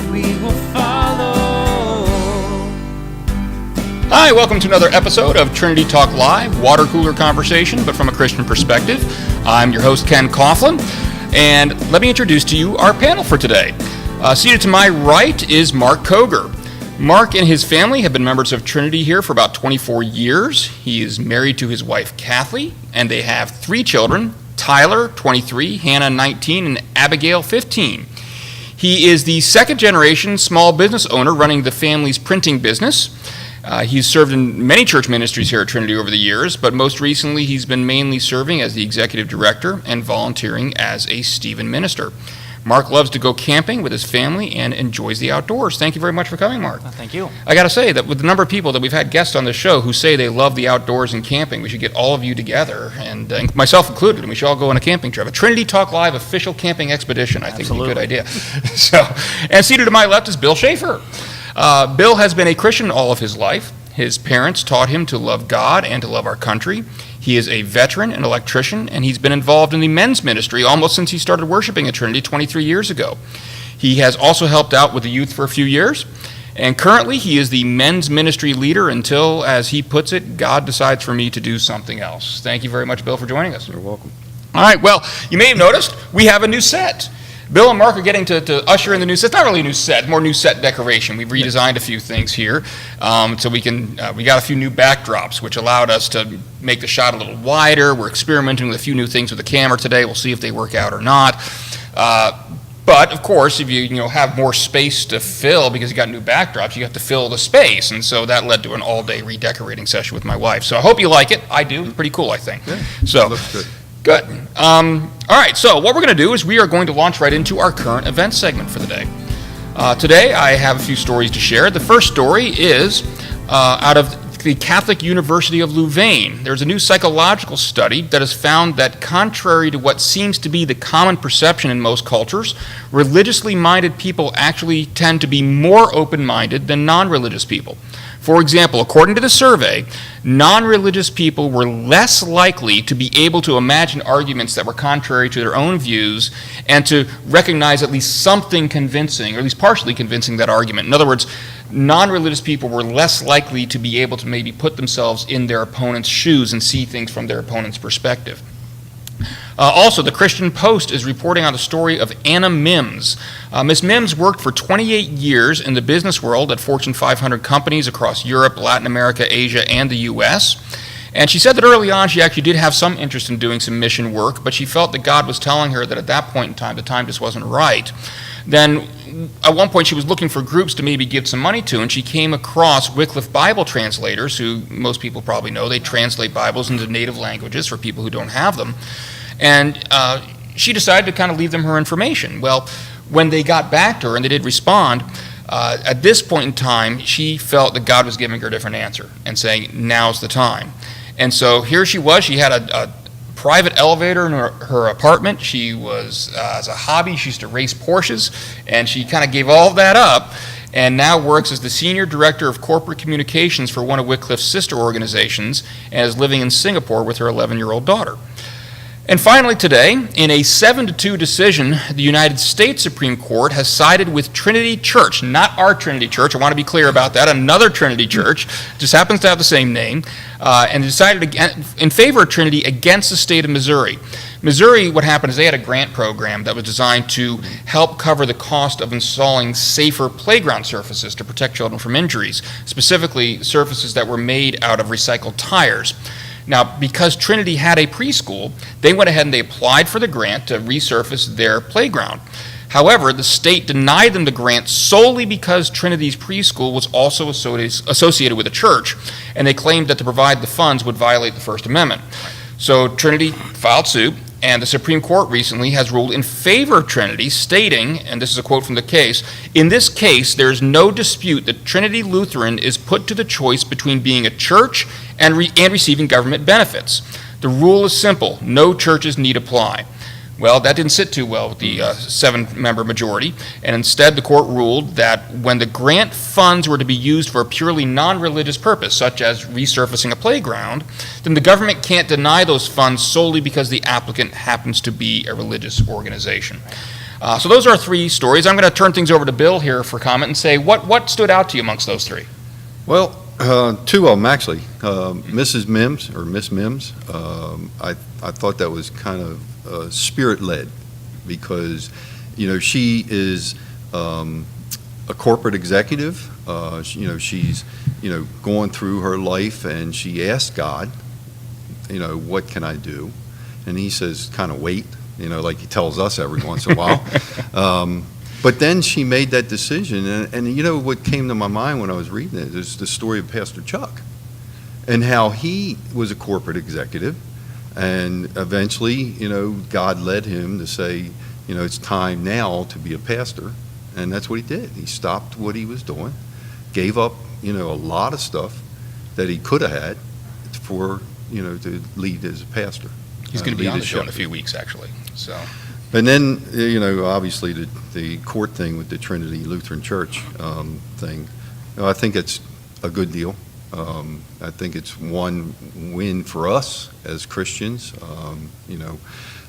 guide, we will follow. Hi, welcome to another episode of Trinity Talk Live, water cooler conversation, but from a Christian perspective. I'm your host, Ken Coughlan, and let me introduce to you our panel for today. Seated to my right is Mark Cogar. Mark and his family have been members of Trinity here for about 24 years. He is married to his wife, Kathy, and they have 3 children, Tyler, 23, Hannah, 19, and Abigail, 15. He is the second-generation small business owner running the family's printing business. He's served in many church ministries here at Trinity over the years, but most recently he's been mainly serving as the executive director and volunteering as a Stephen minister. Mark loves to go camping with his family and enjoys the outdoors. Thank you very much for coming, Mark. Thank you. I got to say that with the number of people that we've had guests on the show who say they love the outdoors and camping, we should get all of you together, and myself included, and we should all go on a camping trip. A Trinity Talk Live official camping expedition, I think would be a good idea. And seated to my left is Bill Schafer. Bill has been a Christian all of his life. His parents taught him to love God and to love our country. He is a veteran, an electrician, and he's been involved in the men's ministry almost since he started worshiping at Trinity 23 years ago. He has also helped out with the youth for a few years, and currently he is the men's ministry leader until, as he puts it, God decides for me to do something else. Thank you very much, Bill, for joining us. You're welcome. All right, well, you may have noticed we have a new set. Bill and Mark are getting to usher in the new set. It's not really a new set, more new set decoration. We've redesigned a few things here. So we got a few new backdrops, which allowed us to make the shot a little wider. We're experimenting with a few new things with the camera today. We'll see if they work out or not. But of course, if you have more space to fill because you got new backdrops, you have to fill the space. And so that led to an all-day redecorating session with my wife. So I hope you like it. I do. It's pretty cool, I think. Yeah, so looks good. Good. All right, so what we're going to do is we are going to launch right into our current event segment for the day. Today, I have a few stories to share. The first story is out of the Catholic University of Louvain. There's a new psychological study that has found that contrary to what seems to be the common perception in most cultures, religiously minded people actually tend to be more open-minded than non-religious people. For example, according to the survey, non-religious people were less likely to be able to imagine arguments that were contrary to their own views and to recognize at least something convincing, or at least partially convincing that argument. In other words, non-religious people were less likely to be able to maybe put themselves in their opponent's shoes and see things from their opponent's perspective. Also, the Christian Post is reporting on the story of Ana Mims. Ms. Mims worked for 28 years in the business world at Fortune 500 companies across Europe, Latin America, Asia, and the U.S. And she said that early on she actually did have some interest in doing some mission work, but she felt that God was telling her that at that point in time, the time just wasn't right. Then at one point she was looking for groups to maybe give some money to, and she came across Wycliffe Bible translators, who most people probably know. They translate Bibles into native languages for people who don't have them. And she decided to kind of leave them her information. Well, when they got back to her and they did respond, at this point in time, she felt that God was giving her a different answer and saying, now's the time. And so here she was. She had a private elevator in her apartment. She was, as a hobby, she used to race Porsches, and she kind of gave all of that up and now works as the Senior Director of Corporate Communications for one of Wycliffe's sister organizations and is living in Singapore with her 11-year-old daughter. And finally today, in a 7-2 decision, the United States Supreme Court has sided with Trinity Church, not our Trinity Church, I want to be clear about that, another Trinity Church, just happens to have the same name, and decided in favor of Trinity against the state of Missouri. Missouri, what happened is they had a grant program that was designed to help cover the cost of installing safer playground surfaces to protect children from injuries, specifically surfaces that were made out of recycled tires. Now, because Trinity had a preschool, they went ahead and they applied for the grant to resurface their playground. However, the state denied them the grant solely because Trinity's preschool was also associated with a church, and they claimed that to provide the funds would violate the First Amendment. So Trinity filed suit, and the Supreme Court recently has ruled in favor of Trinity, stating, and this is a quote from the case, "In this case, there is no dispute that Trinity Lutheran is put to the choice between being a church and receiving government benefits. The rule is simple. No churches need apply." Well, that didn't sit too well with the 7-member majority, and instead the court ruled that when the grant funds were to be used for a purely non-religious purpose, such as resurfacing a playground, then the government can't deny those funds solely because the applicant happens to be a religious organization. So those are 3 stories. I'm going to turn things over to Bill here for comment and say, what stood out to you amongst those 3? Well, 2 of them actually. Mrs. Mims, or Miss Mims, I thought that was kind of spirit-led because, she is a corporate executive. She's, going through her life and she asked God, what can I do? And he says, kind of wait, like he tells us every once in a while. But then she made that decision, and what came to my mind when I was reading it is the story of Pastor Chuck and how he was a corporate executive, and eventually, God led him to say, it's time now to be a pastor, and that's what he did. He stopped what he was doing, gave up, a lot of stuff that he could have had for, to lead as a pastor. He's going to be on the show in a few weeks, actually. So. And then, obviously the court thing with the Trinity Lutheran Church thing, I think it's a good deal. I think it's one win for us as Christians.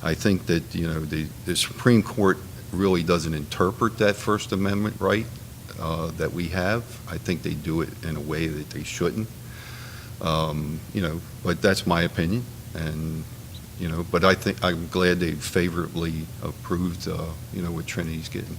I think that, the Supreme Court really doesn't interpret that First Amendment right that we have. I think they do it in a way that they shouldn't. But that's my opinion. And but I think I'm glad they favorably approved, what Trinity's getting.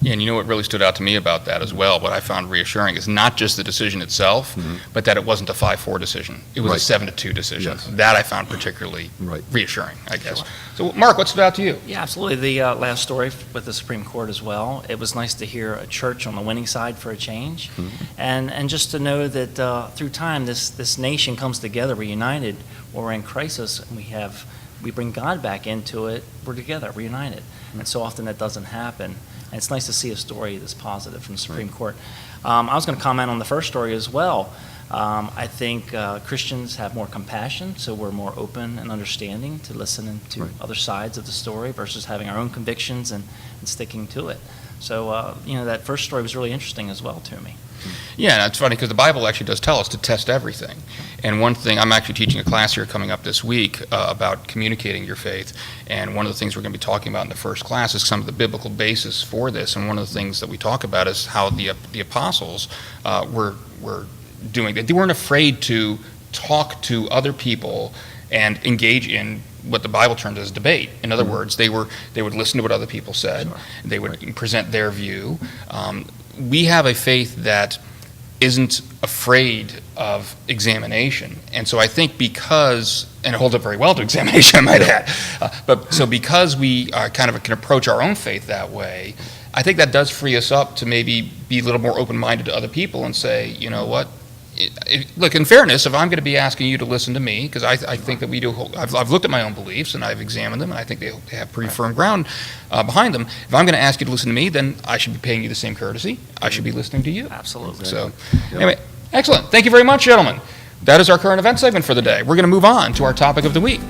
Yeah, and what really stood out to me about that as well, what I found reassuring is not just the decision itself, but that it wasn't a 5-4 decision. It was a 7-2 decision. Yes. That I found particularly reassuring, I guess. So, Mark, what stood out to you? Yeah, absolutely. The last story with the Supreme Court as well. It was nice to hear a church on the winning side for a change, and just to know that through time, this nation comes together. We're united. When we're in crisis, and we bring God back into it. We're together. We're united, and so often that doesn't happen. And it's nice to see a story that's positive from the Supreme Court. I was going to comment on the first story as well. I think Christians have more compassion, so we're more open and understanding to listening to other sides of the story versus having our own convictions and sticking to it. So, that first story was really interesting as well to me. Yeah, and it's funny because the Bible actually does tell us to test everything. And one thing, I'm actually teaching a class here coming up this week about communicating your faith. And one of the things we're going to be talking about in the first class is some of the biblical basis for this. And one of the things that we talk about is how the apostles were doing that. They weren't afraid to talk to other people and engage in what the Bible terms as debate. In other words, they would listen to what other people said. They would present their view. We have a faith that isn't afraid of examination. And so I think because, and it holds up very well to examination, I might add, because we kind of can approach our own faith that way, I think that does free us up to maybe be a little more open-minded to other people and say, you know what, look, in fairness, if I'm going to be asking you to listen to me, because I think that we do, I've looked at my own beliefs and I've examined them, and I think they have pretty firm ground behind them. If I'm going to ask you to listen to me, then I should be paying you the same courtesy. I should be listening to you. Absolutely. So, anyway, excellent. Thank you very much, gentlemen. That is our current event segment for the day. We're going to move on to our topic of the week.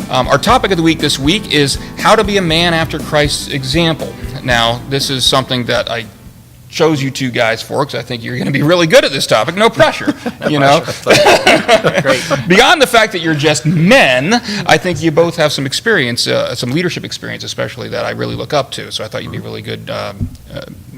Our topic of the week this week is how to be a man after Christ's example. Now, this is something that I chose you two guys for because I think you're going to be really good at this topic. No pressure, you know. Great. Beyond the fact that you're just men, I think you both have some experience, some leadership experience especially, that I really look up to. So I thought you'd be really good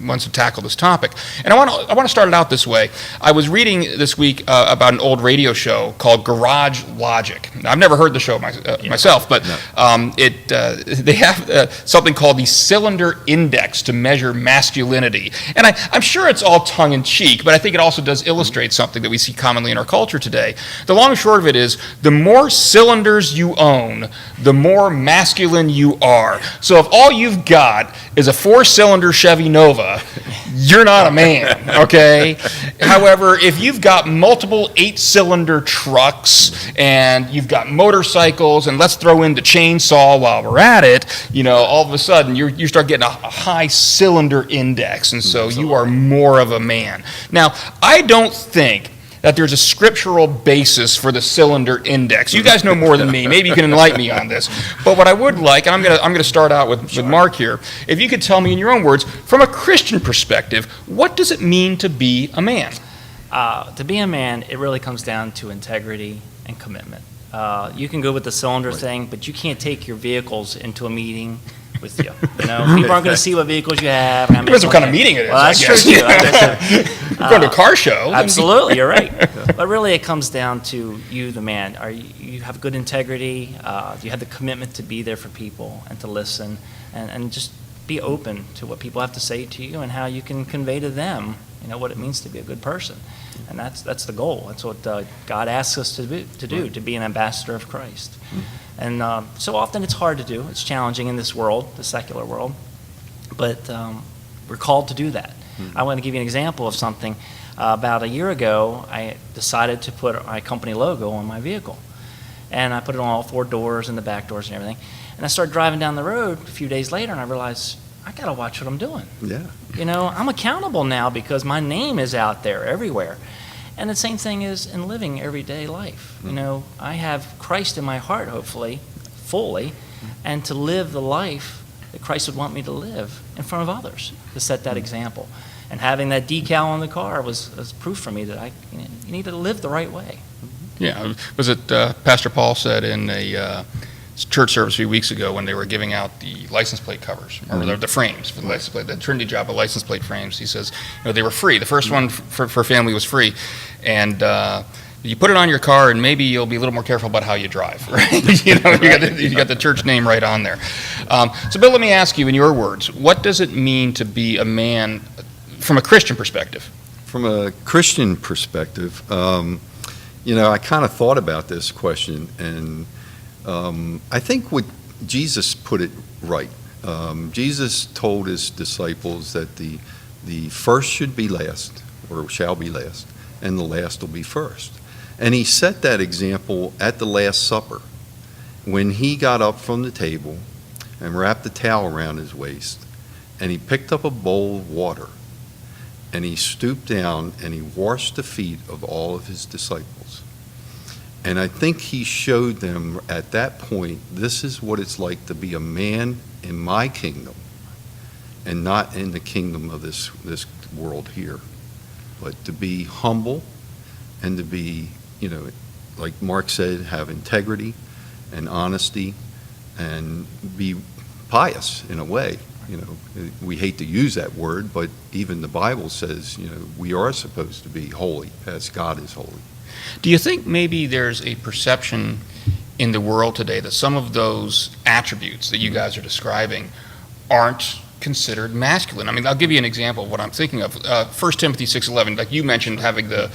ones to tackle this topic. And I want to start it out this way. I was reading this week about an old radio show called Garage Logic. Now, I've never heard the show myself, but they have something called the Cylinder Index to measure masculinity. And I'm sure it's all tongue-in-cheek, but I think it also does illustrate something that we see commonly in our culture today. The long and short of it is, the more cylinders you own, the more masculine you are. So if all you've got is a 4-cylinder Chevy Nova, you're not a man, okay? However, if you've got multiple 8-cylinder trucks and you've got motorcycles, and let's throw in the chainsaw while we're at it, you know, all of a sudden you start getting a high cylinder index, and so you are more of a man. Now, I don't think that there's a scriptural basis for the cylinder index. You guys know more than me. Maybe you can enlighten me on this. But what I would like, and I'm going to start out with Mark here, if you could tell me in your own words, from a Christian perspective, what does it mean to be a man? To be a man, it really comes down to integrity and commitment. You can go with the cylinder thing, but you can't take your vehicles into a meeting with you. You know, people aren't going to see what vehicles you have. And how many Depends what kind of meeting it is. Well, that's I true guess. too. You're going to a car show. Absolutely, you're right. But really, it comes down to you, the man. You have good integrity? Do you have the commitment to be there for people and to listen and just be open to what people have to say to you and how you can convey to them, you know, what it means to be a good person. And that's the goal. That's what God asks us to do, to be an ambassador of Christ. And so often it's hard to do. It's challenging in this world, the secular world. But we're called to do that. I want to give you an example of something. About a year ago, I decided to put my company logo on my vehicle. And I put it on all 4 doors and the back doors and everything. And I started driving down the road a few days later, and I realized, I got to watch what I'm doing. Yeah. You know, I'm accountable now because my name is out there everywhere. And the same thing is in living everyday life. You know, I have Christ in my heart, hopefully, fully, and to live the life that Christ would want me to live in front of others, to set that example. And having that decal on the car was proof for me that you need to live the right way. Yeah, was it Pastor Paul said in a church service a few weeks ago when they were giving out the license plate covers, or the frames for the license plate, the Trinity job of license plate frames. He says, you know, they were free. The first one for family was free, and you put it on your car, and maybe you'll be a little more careful about how you drive. Right? You know, you got the church name right on there. So, Bill, let me ask you, in your words, what does it mean to be a man from a Christian perspective? From a Christian perspective, you know, I kind of thought about this question, and I think what Jesus put it right. Jesus told his disciples that the first should be last, or shall be last, and the last will be first. And he set that example at the Last Supper when he got up from the table and wrapped the towel around his waist, and he picked up a bowl of water, and he stooped down and he washed the feet of all of his disciples. And I think he showed them at that point, this is what it's like to be a man in my kingdom and not in the kingdom of this world here, but to be humble and to be, you know, like Mark said, have integrity and honesty and be pious in a way. You know, we hate to use that word, but even the Bible says, you know, we are supposed to be holy as God is holy. Do you think maybe there's a perception in the world today that some of those attributes that you guys are describing aren't considered masculine? I mean, I'll give you an example of what I'm thinking of. 1 Timothy 6:11, like you mentioned, having the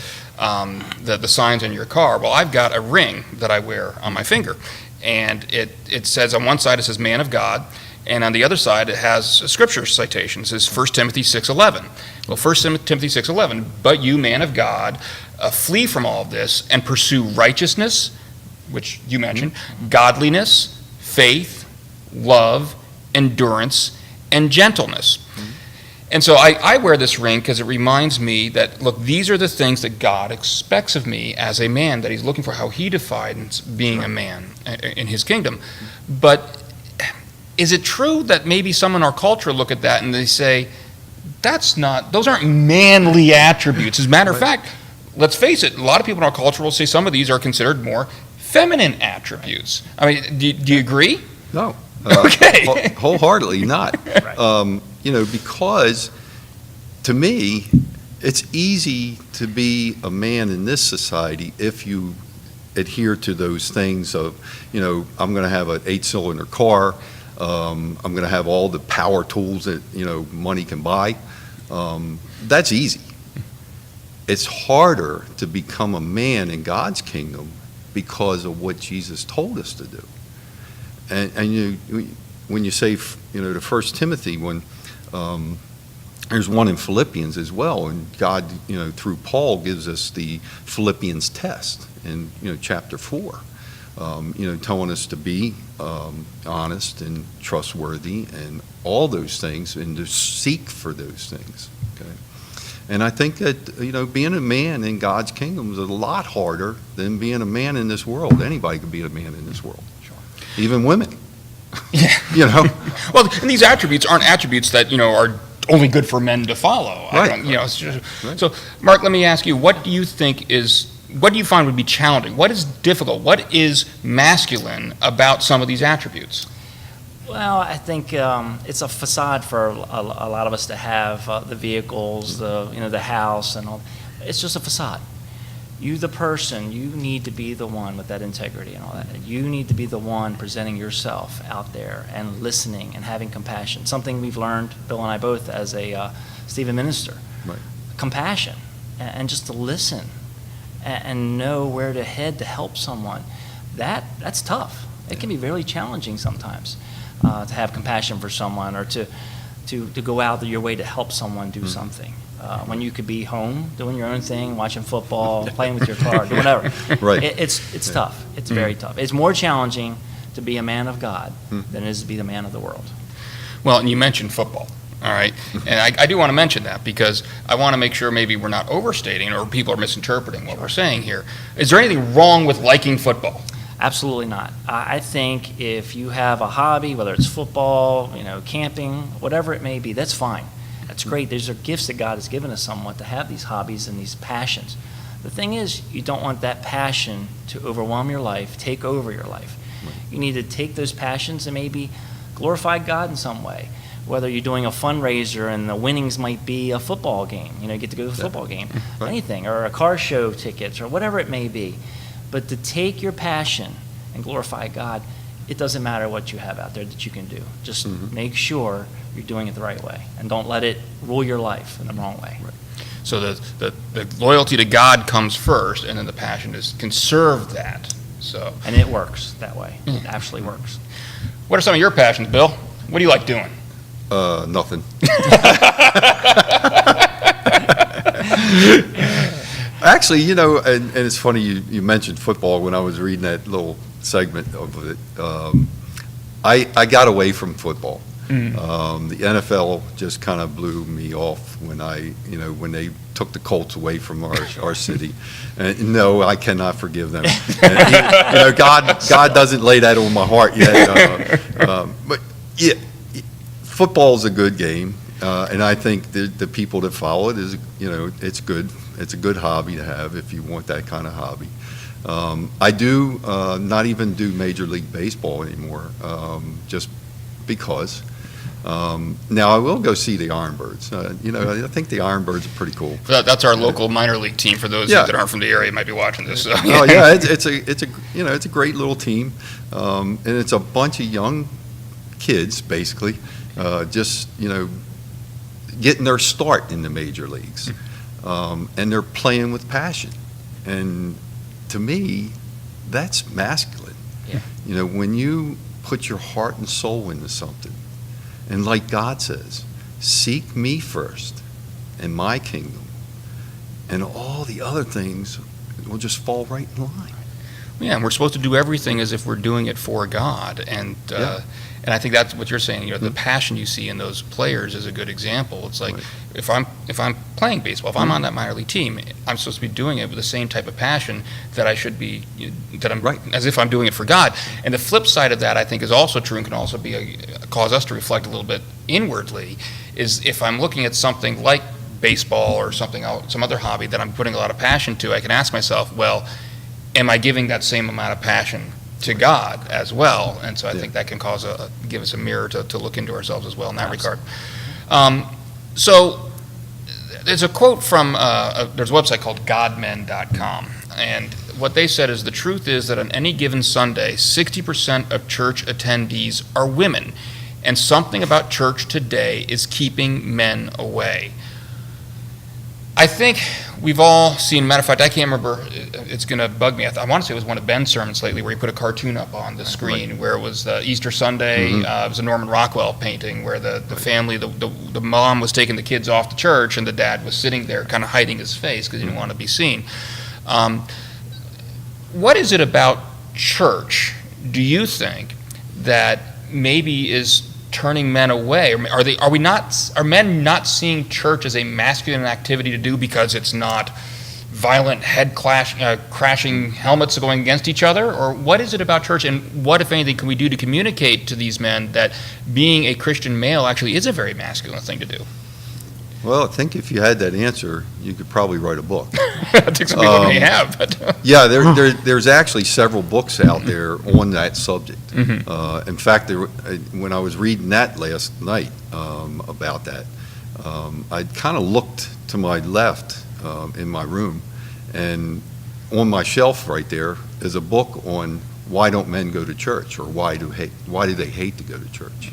signs on your car. Well, I've got a ring that I wear on my finger, and it says on one side it says man of God, and on the other side it has a scripture citation. It says 1 Timothy 6:11. Well, 1 Timothy 6:11, but you, man of God, flee from all of this and pursue righteousness, which you mentioned, godliness, faith, love, endurance, and gentleness. And so I wear this ring because it reminds me that, look, these are the things that God expects of me as a man, that he's looking for, how he defines being a man in his kingdom. But is it true that maybe some in our culture look at that and they say, those aren't manly attributes? As a matter of fact, let's face it, a lot of people in our culture will say some of these are considered more feminine attributes. I mean, do you agree? No. Okay. Wholeheartedly not. Right. You know, because to me, it's easy to be a man in this society if you adhere to those things of, you know, I'm going to have an 8-cylinder car. I'm going to have all the power tools that, you know, money can buy. That's easy. It's harder to become a man in God's kingdom because of what Jesus told us to do. And when you say, you know, to 1 Timothy, when there's one in Philippians as well, and God, you know, through Paul gives us the Philippians test in, you know, chapter 4, you know, telling us to be honest and trustworthy and all those things, and to seek for those things. Okay. And I think that, you know, being a man in God's kingdom is a lot harder than being a man in this world. Anybody could be a man in this world. Sure. Even women. Yeah. You know? Well, and these attributes aren't attributes that, you know, are only good for men to follow. Right. You know, it's just, right. So, Mark, let me ask you, what do you find would be challenging? What is difficult? What is masculine about some of these attributes? Well, I think it's a facade for a lot of us to have the vehicles, the house, and all. It's just a facade. You, the person, you need to be the one with that integrity and all that. You need to be the one presenting yourself out there and listening and having compassion. Something we've learned, Bill and I both, as a Stephen minister. Right. Compassion, and just to listen and know where to head to help someone. That's tough. It can be very challenging sometimes to have compassion for someone, or to go out of your way to help someone do something. When you could be home doing your own thing, watching football, playing with your car, doing whatever. Right. It's tough. It's very tough. It's more challenging to be a man of God than it is to be the man of the world. Well, and you mentioned football, all right? And I do want to mention that because I want to make sure maybe we're not overstating or people are misinterpreting what we're saying here. Is there anything wrong with liking football? Absolutely not. I think if you have a hobby, whether it's football, camping, whatever it may be, that's fine. That's great. These are gifts that God has given us somewhat to have these hobbies and these passions. The thing is, you don't want that passion to overwhelm your life, take over your life. You need to take those passions and maybe glorify God in some way. Whether you're doing a fundraiser and the winnings might be a football game, you get to go to a football game, anything, or a car show tickets, or whatever it may be. But to take your passion and glorify God, it doesn't matter what you have out there that you can do. Just make sure you're doing it the right way, and don't let it rule your life in the wrong way. Right. So the loyalty to God comes first, and then the passion can serve that. So, and it works that way. It actually works. What are some of your passions, Bill? What do you like doing? Nothing. Actually, and it's funny you mentioned football. When I was reading that little segment of it, I got away from football. The NFL just kind of blew me off when when they took the Colts away from our city. And no, I cannot forgive them. And, God doesn't lay that on my heart yet. But yeah, football's a good game, and I think the people that follow it is, it's good. It's a good hobby to have if you want that kind of hobby. I do not even do Major League Baseball anymore, just because. Now I will go see the Ironbirds. I think the Ironbirds are pretty cool. That's our local minor league team. For those that aren't from the area, might be watching this. So. Oh yeah, it's a great little team, and it's a bunch of young kids basically, just getting their start in the major leagues, and they're playing with passion, and to me, that's masculine. Yeah. When you put your heart and soul into something. And like God says, seek me first and my kingdom, and all the other things will just fall right in line. Yeah, and we're supposed to do everything as if we're doing it for God. And I think that's what you're saying. The passion you see in those players is a good example. It's like if I'm playing baseball, if I'm on that minor league team, I'm supposed to be doing it with the same type of passion that I should be, as if I'm doing it for God. And the flip side of that, I think, is also true and can also be cause us to reflect a little bit inwardly, is if I'm looking at something like baseball or something else, some other hobby that I'm putting a lot of passion to, I can ask myself, well, am I giving that same amount of passion to God as well? And so I think that can give us a mirror to look into ourselves as well in that regard. So there's a quote from, there's a website called godmen.com, and what they said is, the truth is that on any given Sunday, 60% of church attendees are women, and something about church today is keeping men away. I think we've all seen, matter of fact, I can't remember, it's going to bug me. I want to say it was one of Ben's sermons lately where he put a cartoon up on the screen where it was Easter Sunday. It was a Norman Rockwell painting where the family, the mom was taking the kids off to church and the dad was sitting there kind of hiding his face because he didn't want to be seen. What is it about church, do you think, that maybe is turning men away? Are men not seeing church as a masculine activity to do because it's not violent head crashing helmets going against each other? Or what is it about church, and what, if anything, can we do to communicate to these men that being a Christian male actually is a very masculine thing to do? Well, I think if you had that answer, you could probably write a book. I think some people may have, but Yeah, there's actually several books out there on that subject. In fact, when I was reading that last night about that, I kind of looked to my left in my room, and on my shelf right there is a book on why don't men go to church, or why do they hate to go to church.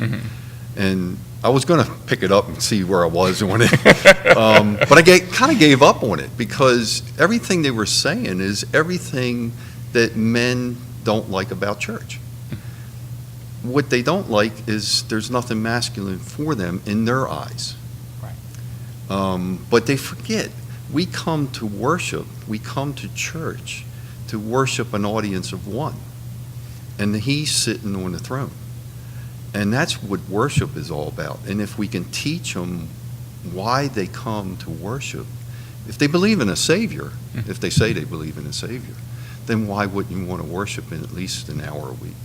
And I was going to pick it up and see where I was on it, but I kind of gave up on it, because everything they were saying is everything that men don't like about church. What they don't like is there's nothing masculine for them in their eyes. Right. But they forget, we come to worship, we come to church to worship an audience of one, and he's sitting on the throne. And that's what worship is all about. And if we can teach them why they come to worship, if they believe in a Savior, if they say they believe in a Savior, then why wouldn't you want to worship in at least an hour a week?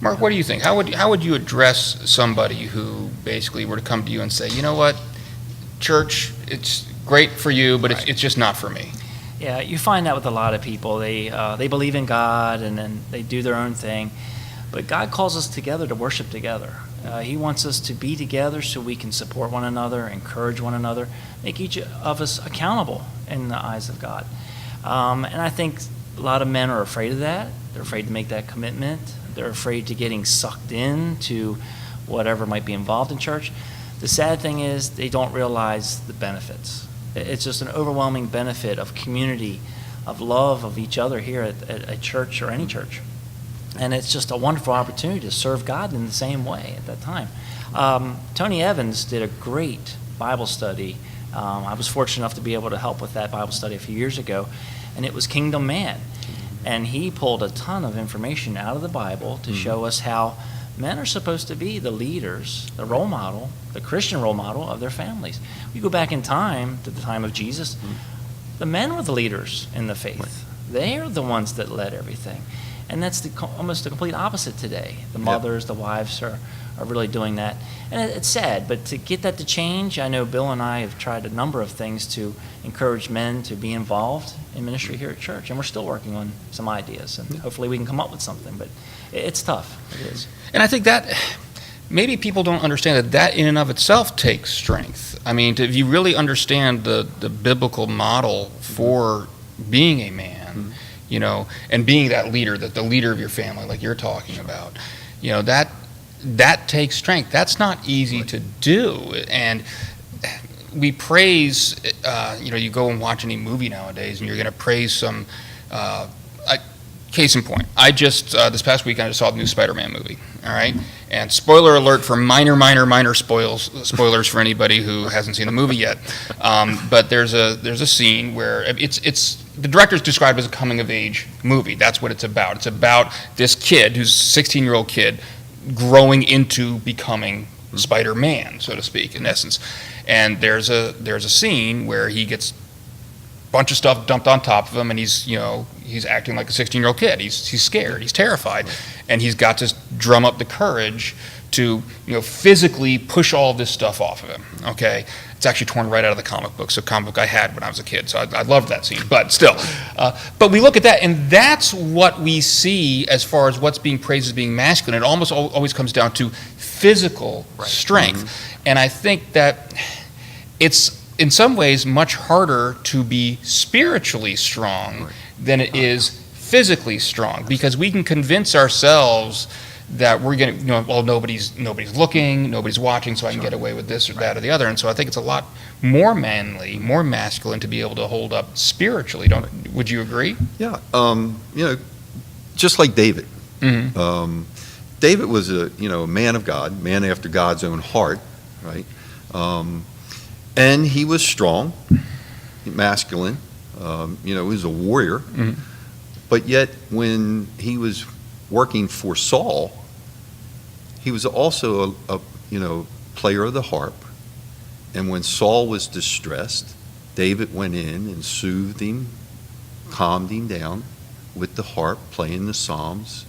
Mark, what do you think? How would you address somebody who basically were to come to you and say, you know what, church, it's great for you, but it's just not for me? Yeah, you find that with a lot of people. They believe in God, and then they do their own thing. But God calls us together to worship together. He wants us to be together so we can support one another, encourage one another, make each of us accountable in the eyes of God. And I think a lot of men are afraid of that. They're afraid to make that commitment. They're afraid to getting sucked into whatever might be involved in church. The sad thing is they don't realize the benefits. It's just an overwhelming benefit of community, of love of each other here at a church or any church. And it's just a wonderful opportunity to serve God in the same way at that time. Tony Evans did a great Bible study. I was fortunate enough to be able to help with that Bible study a few years ago, and it was Kingdom Man. And he pulled a ton of information out of the Bible to show us how men are supposed to be the leaders, the role model, the Christian role model of their families. We go back in time to the time of Jesus. The men were the leaders in the faith. They are the ones that led everything. And that's almost the complete opposite today. The mothers, the wives are really doing that. And it's sad, but to get that to change, I know Bill and I have tried a number of things to encourage men to be involved in ministry here at church. And we're still working on some ideas, and hopefully we can come up with something. But it's tough. It is. And I think that maybe people don't understand that in and of itself takes strength. I mean, if you really understand the biblical model for being a man, you know, and being that leader, the leader of your family, like you're talking about, you know, that takes strength. That's not easy to do. And we praise, you know, you go and watch any movie nowadays, and you're going to praise some. Case in point, I just this past weekend I just saw the new Spider-Man movie. All right, and spoiler alert for minor spoilers for anybody who hasn't seen the movie yet. But there's a scene where it's the director's described as a coming of age movie. That's what it's about. It's about this kid who's a 16-year-old kid growing into becoming Spider-Man, so to speak, in essence. And there's a scene where he gets a bunch of stuff dumped on top of him, and he's acting like a 16-year-old kid. He's scared. He's terrified, and he's got to drum up the courage to physically push all this stuff off of him. Okay, it's actually torn right out of the comic book. So comic book I had when I was a kid. So I loved that scene. But still, but we look at that, and that's what we see as far as what's being praised as being masculine. It almost always comes down to physical strength, and I think that it's in some ways much harder to be spiritually strong than it is physically strong, because we can convince ourselves that we're going to, well, nobody's looking, nobody's watching, so I can get away with this or that or the other. And so I think it's a lot more manly, more masculine to be able to hold up spiritually. Would you agree? Yeah. Just like David. Mm-hmm. David was a man of God, man after God's own heart, right? And he was strong, masculine. He was a warrior. Mm-hmm. But yet, when he was working for Saul, he was also a player of the harp. And when Saul was distressed, David went in and soothed him, calmed him down with the harp, playing the psalms.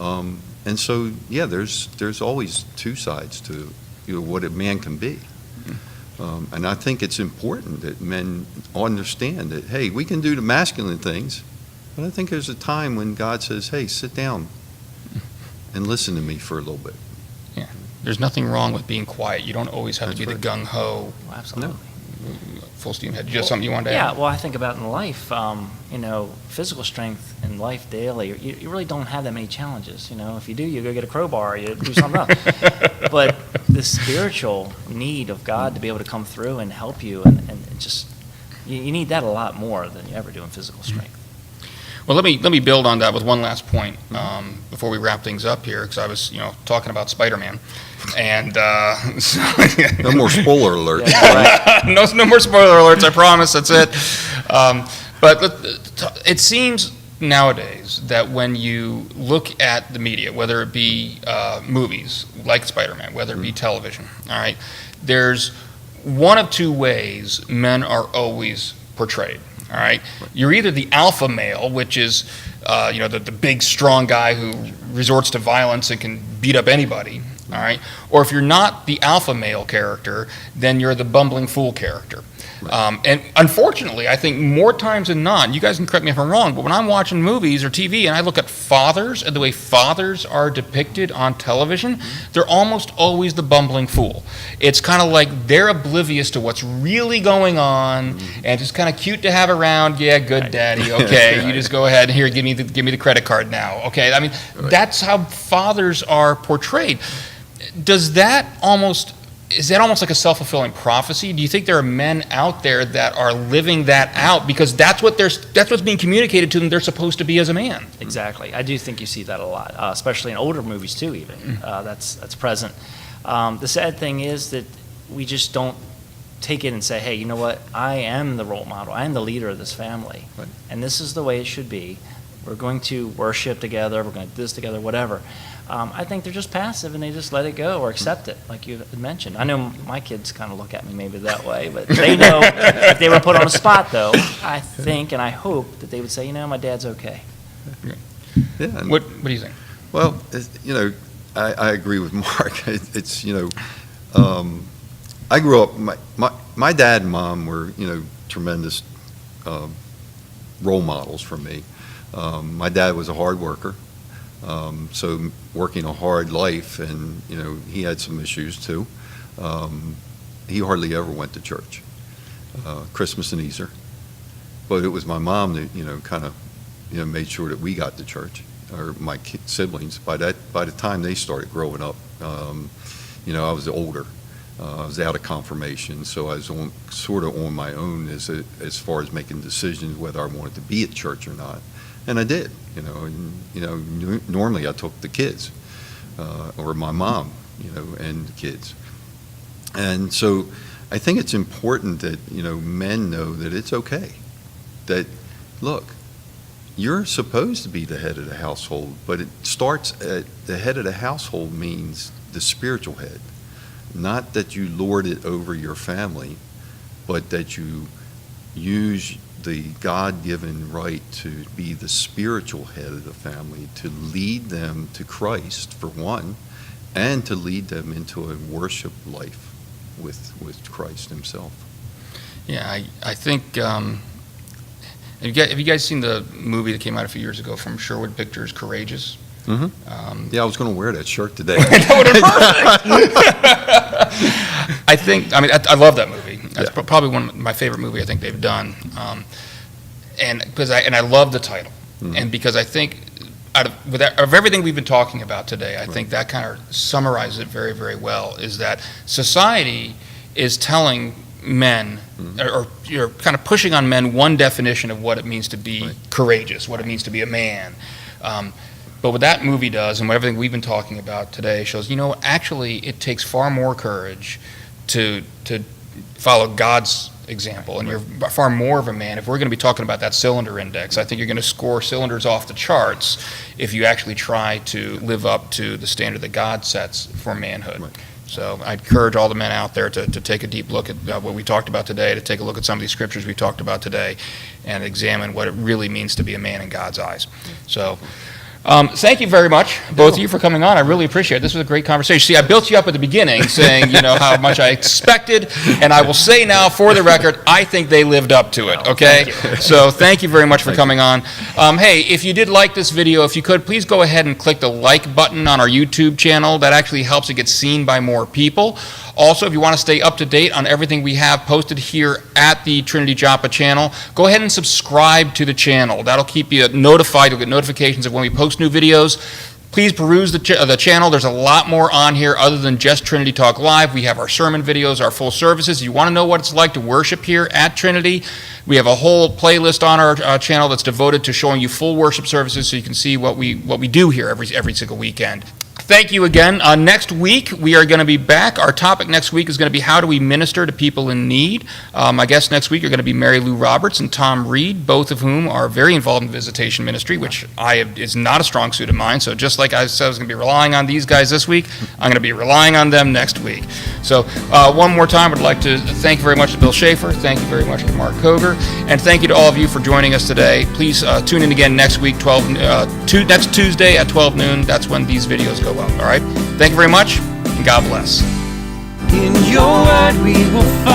And so, yeah, there's always two sides to what a man can be. And I think it's important that men understand that, hey, we can do the masculine things, but I think there's a time when God says, hey, sit down and listen to me for a little bit. Yeah. There's nothing wrong with being quiet. You don't always have to be the gung-ho, Well, absolutely. full steam ahead. Just something you wanted to Yeah, add? well, I think about in life, physical strength in life daily, you really don't have that many challenges. If you do, you go get a crowbar, you do something else. But the spiritual need of God to be able to come through and help you, and just, you need that a lot more than you ever do in physical strength. Well, let me build on that with one last point before we wrap things up here, because I was talking about Spider-Man, and so, No more spoiler alert. Yeah, right. no more spoiler alerts. I promise. That's it. But it seems nowadays that when you look at the media, whether it be movies like Spider-Man, whether it be television, all right, there's one of two ways men are always portrayed. All right, you're either the alpha male, which is the big strong guy who resorts to violence and can beat up anybody. All right, or if you're not the alpha male character, then you're the bumbling fool character. And unfortunately, I think more times than not, you guys can correct me if I'm wrong, but when I'm watching movies or TV and I look at fathers and the way fathers are depicted on television, they're almost always the bumbling fool. It's kind of like they're oblivious to what's really going on, and it's kind of cute to have around. Yeah, good daddy. Okay, you just go ahead and here, give me the credit card now. Okay, I mean, that's how fathers are portrayed. Is that almost like a self-fulfilling prophecy? Do you think there are men out there that are living that out because that's what's being communicated to them they're supposed to be as a man? Exactly. I do think you see that a lot, especially in older movies too. Even that's present. The sad thing is that we just don't take it and say, hey, you know what? I am the role model. I am the leader of this family, Right. and this is the way it should be. We're going to worship together. We're going to do this together. Whatever. I think they're just passive and they just let it go or accept it, like you had mentioned. I know my kids kind of look at me maybe that way, but they know if they were put on the spot, though, I think and I hope that they would say, my dad's okay. Yeah, and- What do you think? Well, I agree with Mark. I grew up, my dad and mom were, tremendous role models for me. My dad was a hard worker, so working a hard life, and, he had some issues too. He hardly ever went to church, Christmas and Easter. But it was my mom that, kind of, made sure that we got to church, or my siblings. By the time they started growing up, I was older. I was out of confirmation, so I was sort of on my own as far as making decisions whether I wanted to be at church or not. And I did, normally I took the kids, or my mom, and the kids. And so I think it's important that, men know that it's okay. That, look, you're supposed to be the head of the household, but it starts at the head of the household means the spiritual head. Not that you lord it over your family, but that you use the God-given right to be the spiritual head of the family, to lead them to Christ, for one, and to lead them into a worship life with Christ himself. Yeah, I think, have you guys seen the movie that came out a few years ago from Sherwood Pictures, Courageous? Mm-hmm. Yeah, I was going to wear that shirt today. That would have been perfect. I love that movie. That's probably one of my favorite movie I think they've done. And I love the title. Mm-hmm. And because I think of everything we've been talking about today, I think that kind of summarizes it very, very well, is that society is telling men, or you're kind of pushing on men one definition of what it means to be courageous, what it means to be a man. But what that movie does, and what everything we've been talking about today shows, actually it takes far more courage to follow God's example, and you're far more of a man. If we're going to be talking about that cylinder index, I think you're going to score cylinders off the charts if you actually try to live up to the standard that God sets for manhood. Right. So I encourage all the men out there to take a deep look at what we talked about today, to take a look at some of these scriptures we talked about today, and examine what it really means to be a man in God's eyes. So, Thank you very much, both of you, for coming on. I really appreciate it. This was a great conversation. See, I built you up at the beginning saying, how much I expected, and I will say now, for the record, I think they lived up to it, okay? So thank you very much for coming on. Hey, if you did like this video, if you could, please go ahead and click the like button on our YouTube channel. That actually helps it get seen by more people. Also, if you want to stay up to date on everything we have posted here at the Trinity Joppa channel, go ahead and subscribe to the channel. That'll keep you notified. You'll get notifications of when we post new videos. Please peruse the channel. There's a lot more on here other than just Trinity Talk Live. We have our sermon videos, our full services. If you want to know what it's like to worship here at Trinity, we have a whole playlist on our channel that's devoted to showing you full worship services so you can see what we do here every single weekend. Thank you again. Next week, we are going to be back. Our topic next week is going to be how do we minister to people in need. My guests next week are going to be Mary Lou Roberts and Tom Reed, both of whom are very involved in visitation ministry, which is not a strong suit of mine. So just like I said I was going to be relying on these guys this week, I'm going to be relying on them next week. So one more time, I'd like to thank you very much to Bill Schafer. Thank you very much to Mark Cogar. And thank you to all of you for joining us today. Please tune in again next week, next Tuesday at 12 noon. That's when these videos go up. All right? Thank you very much, and God bless. In your word we will find.